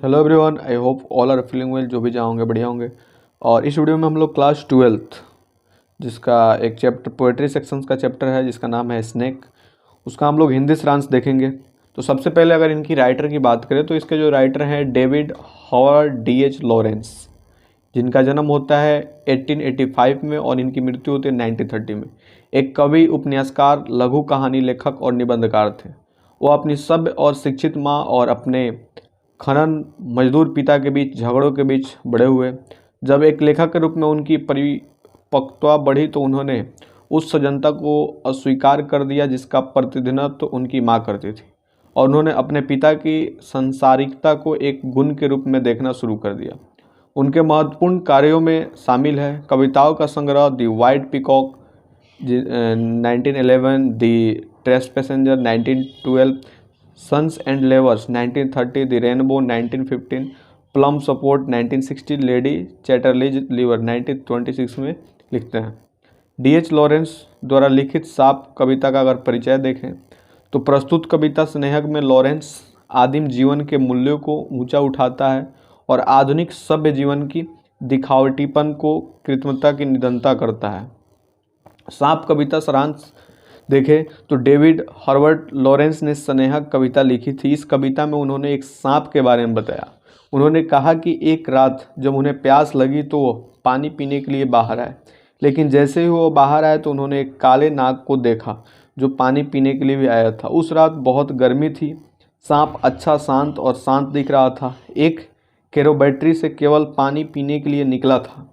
Hello everyone, I hope all are feeling well. जो भी जहाँ होंगे बढ़िया होंगे। और इस वीडियो में हम लोग क्लास 12th जिसका एक चैप्टर पोएट्री सेक्शंस का चैप्टर है जिसका नाम है स्नेक, उसका हम लोग हिंदी सारांश देखेंगे। तो सबसे पहले अगर इनकी राइटर की बात करें तो इसके जो राइटर हैं डेविड हॉवर्ड डी.एच. लॉरेंस, जिनका जन्म होता है 1885 में और इनकी मृत्यु होती है 1930 में। एक कवि, उपन्यासकार, लघु कहानी लेखक और निबंधकार थे। वो अपनी सभ्य और शिक्षित माँ और अपने खनन मजदूर पिता के बीच झगड़ों के बीच बड़े हुए। जब एक लेखक के रूप में उनकी परिपक्वता बढ़ी तो उन्होंने उस सजनता को अस्वीकार कर दिया जिसका प्रतिनिधित्व तो उनकी माँ करती थी, और उन्होंने अपने पिता की सांसारिकता को एक गुण के रूप में देखना शुरू कर दिया। उनके महत्वपूर्ण कार्यों में शामिल है कविताओं का संग्रह the White Peacock 1911, the Trespasser 1912, Sons and Lovers 1930, the Rainbow 1915, Plumed Serpent 1960, Lady Chatterley's Lover 1926 में लिखते हैं। डी.एच. लॉरेंस द्वारा लिखित साप कविता का अगर परिचय देखें तो प्रस्तुत कविता स्नेहक में लॉरेंस आदिम जीवन के मूल्यों को ऊंचा उठाता है और आधुनिक सभ्य जीवन की दिखावटीपन को कृत्रिमता की निंदा करता है। सांप कविता सारांश देखें तो डेविड हॉवर्ड लॉरेंस ने स्नेहक कविता लिखी थी। इस कविता में उन्होंने एक सांप के बारे में बताया। उन्होंने कहा कि एक रात जब उन्हें प्यास लगी तो वो पानी पीने के लिए बाहर आए, लेकिन जैसे ही वो बाहर आए तो उन्होंने एक काले नाग को देखा जो पानी पीने के लिए भी आया था। उस रात बहुत गर्मी थी। सांप अच्छा शांत और शांत दिख रहा था। एक कैरोबैटरी से केवल पानी पीने के लिए निकला था।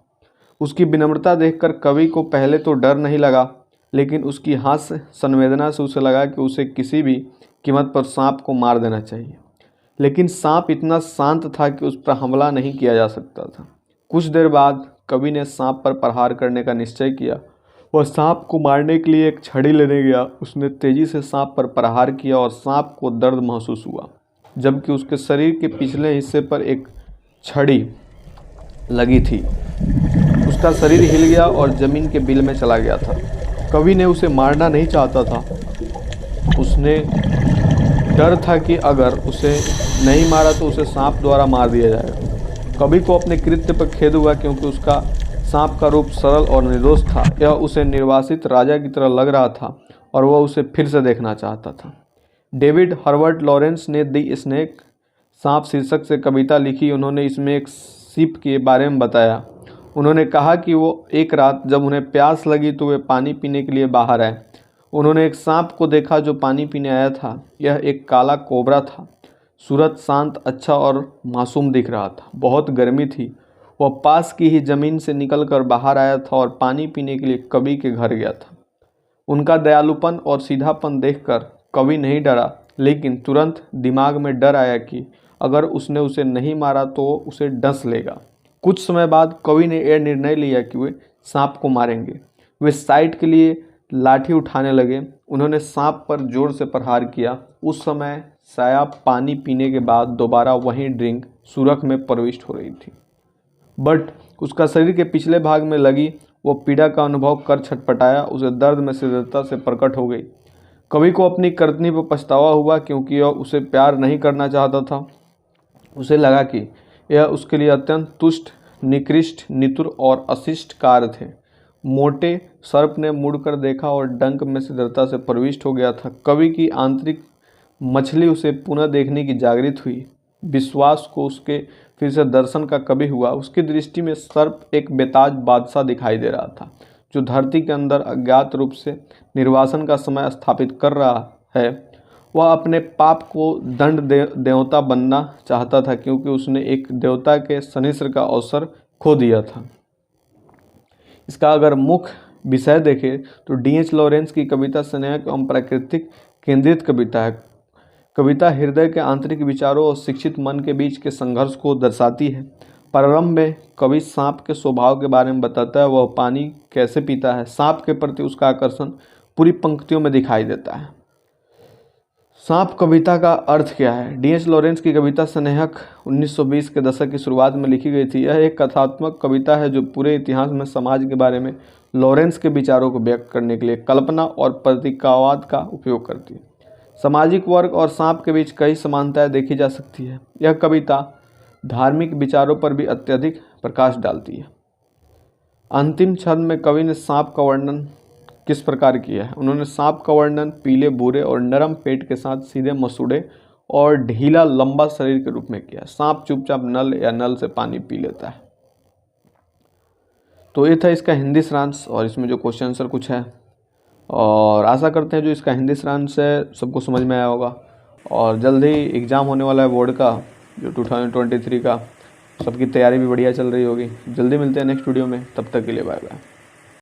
उसकी विनम्रता देखकर कवि को पहले तो डर नहीं लगा, लेकिन उसकी हास्य संवेदना से उसे लगा कि उसे किसी भी कीमत पर सांप को मार देना चाहिए। लेकिन सांप इतना शांत था कि उस पर हमला नहीं किया जा सकता था। कुछ देर बाद कवि ने सांप पर प्रहार करने का निश्चय किया। वह सांप को मारने के लिए एक छड़ी लेने गया। उसने तेजी से सांप पर प्रहार किया और सांप को दर्द महसूस हुआ, जबकि उसके शरीर के पिछले हिस्से पर एक छड़ी लगी थी। उसका शरीर हिल गया और जमीन के बिल में चला गया था। कवि ने उसे मारना नहीं चाहता था। उसने डर था कि अगर उसे नहीं मारा तो उसे सांप द्वारा मार दिया जाएगा। कवि को अपने कृत्य पर खेद हुआ क्योंकि उसका सांप का रूप सरल और निर्दोष था। यह उसे निर्वासित राजा की तरह लग रहा था और वह उसे फिर से देखना चाहता था। डेविड हॉवर्ड लॉरेंस ने दी स्नेक सांप शीर्षक से कविता लिखी। उन्होंने इसमें एक सीप के बारे में बताया। उन्होंने कहा कि वो एक रात जब उन्हें प्यास लगी तो वे पानी पीने के लिए बाहर आए। उन्होंने एक सांप को देखा जो पानी पीने आया था। यह एक काला कोबरा था। सूरत शांत, अच्छा और मासूम दिख रहा था। बहुत गर्मी थी। वह पास की ही जमीन से निकलकर बाहर आया था और पानी पीने के लिए कवि के घर गया था। उनका दयालुपन और सीधापन देखकर कवि नहीं डरा, लेकिन तुरंत दिमाग में डर आया कि अगर उसने उसे नहीं मारा तो उसे डस लेगा। कुछ समय बाद कवि ने यह निर्णय लिया कि वे सांप को मारेंगे। वे साइड के लिए लाठी उठाने लगे। उन्होंने सांप पर जोर से प्रहार किया। उस समय साया पानी पीने के बाद दोबारा वही ड्रिंक सुरख में प्रविष्ट हो रही थी, बट उसका शरीर के पिछले भाग में लगी। वो पीड़ा का अनुभव कर छटपटाया। उसे दर्द में शीघ्रता से प्रकट हो गई। कवि को अपनी करतनी पर पछतावा हुआ क्योंकि वह उसे प्यार नहीं करना चाहता था। उसे लगा कि यह उसके लिए अत्यंत तुष्ट, निकृष्ट, नितुर और अशिष्ट कार्य थे। मोटे सर्प ने मुड़कर देखा और डंक में शीघ्रता से प्रविष्ट हो गया था। कवि की आंतरिक मछली उसे पुनः देखने की जागृत हुई। विश्वास को उसके फिर से दर्शन का कवि हुआ। उसकी दृष्टि में सर्प एक बेताज बादशाह दिखाई दे रहा था जो धरती के अंदर अज्ञात रूप से निर्वासन का समय स्थापित कर रहा है। वह अपने पाप को दंड देवता बनना चाहता था क्योंकि उसने एक देवता के सनिश्र का अवसर खो दिया था। इसका अगर मुख्य विषय देखें तो डी.एच. लॉरेंस की कविता स्नेहक एवं प्राकृतिक केंद्रित कविता है। कविता हृदय के आंतरिक विचारों और शिक्षित मन के बीच के संघर्ष को दर्शाती है। प्रारंभ में कवि सांप के स्वभाव के बारे में बताता है। वह पानी कैसे पीता है। सांप के प्रति उसका आकर्षण पूरी पंक्तियों में दिखाई देता है। सांप कविता का अर्थ क्या है। डी.एच. लॉरेंस की कविता स्नेहक 1920 के दशक की शुरुआत में लिखी गई थी। यह एक कथात्मक कविता है जो पूरे इतिहास में समाज के बारे में लॉरेंस के विचारों को व्यक्त करने के लिए कल्पना और प्रतीकवाद का उपयोग करती है। सामाजिक वर्ग और सांप के बीच कई समानताएं देखी जा सकती है। यह कविता धार्मिक विचारों पर भी अत्यधिक प्रकाश डालती है। अंतिम छंद में कवि ने सांप का वर्णन किस प्रकार किया है? उन्होंने सांप का वर्णन पीले भूरे और नरम पेट के साथ सीधे मसूड़े और ढीला लंबा शरीर के रूप में किया। सांप चुपचाप नल या नल से पानी पी लेता है। तो ये था इसका हिंदी सारांश और इसमें जो क्वेश्चन आंसर कुछ है, और आशा करते हैं जो इसका हिंदी सारांश है सबको समझ में आया होगा। और जल्द ही एग्ज़ाम होने वाला है बोर्ड का, जो 2023 का, सबकी तैयारी भी बढ़िया चल रही होगी। जल्दी मिलते हैं नेक्स्ट वीडियो में, तब तक के लिए बाय बाय।